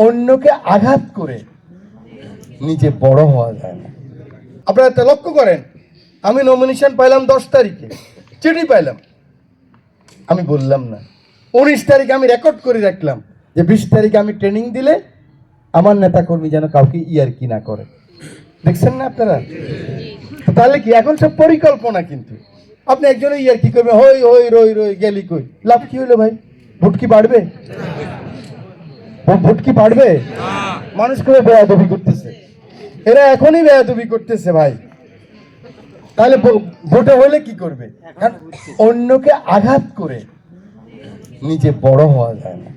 অন্যকে আঘাত করে নিজে বড় হওয়া যায় না। আপনারা একটা লক্ষ্য করেন, আমি নমিনেশন পাইলাম 10 তারিখে, চিঠি পাইলাম, আমি বললাম না। 19 তারিখে আমি রেকর্ড করে রাখলাম যে 20 তারিখে আমি ট্রেনিং দিলে আমার নেতাকর্মী যেন কাউকে ইয়ারকি না করে। দেখছেন না আপনারা? তাহলে কি এখন সব পরিকল্পনা। কিন্তু আপনি একজনে ইয়ারকি করবে, হই হই রই রই গেলি কই, লাভ কি হলো ভাই? ভোট কি বাড়বে? ভোট কি বাড়বে? মানুষ করে বেয়াদবি করতেছে, এরা এখনই বেয়াদবি করতেছে ভাই। তাহলে ভোটে হলে কি করবে? অন্যকে আঘাত করে নিজে বড় হওয়া যায় না।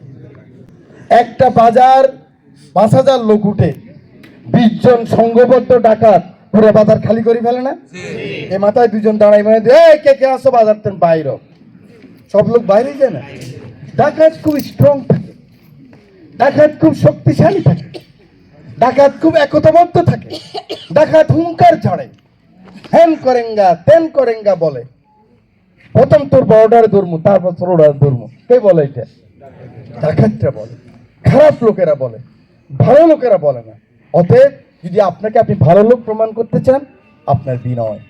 একটা বাজার 5,000 লোক উঠে 20 জন সংঘবদ্ধ ডাকাত পুরো বাজার খালি করে ফেলে না? এ মাথায় 2 জন দাঁড়াই মানে কে কে আসো বাজার তেন বাইরে, সব লোক বাইরে যায় না। ডাকাত খুব স্ট্রং থাকে, ডাকাত খুব শক্তিশালী থাকে, ডাকাত খুব একতাবদ্ধ থাকে, ডাকাত হুঙ্কার ছাড়ে, হ্যান করেঙ্গা তেন করেঙ্গা বলে। প্রথম তোর বড়টারে ধর্ম, তারপর ছোটটারে ধর্ম। কে বলে এটা? ডাকাতরা বলে, খারাপ লোকেরা বলে, ভালো লোকেরা বলে না। অতএব যদি আপনি ভালো লোক প্রমাণ করতে চান, আপনার বিনয়,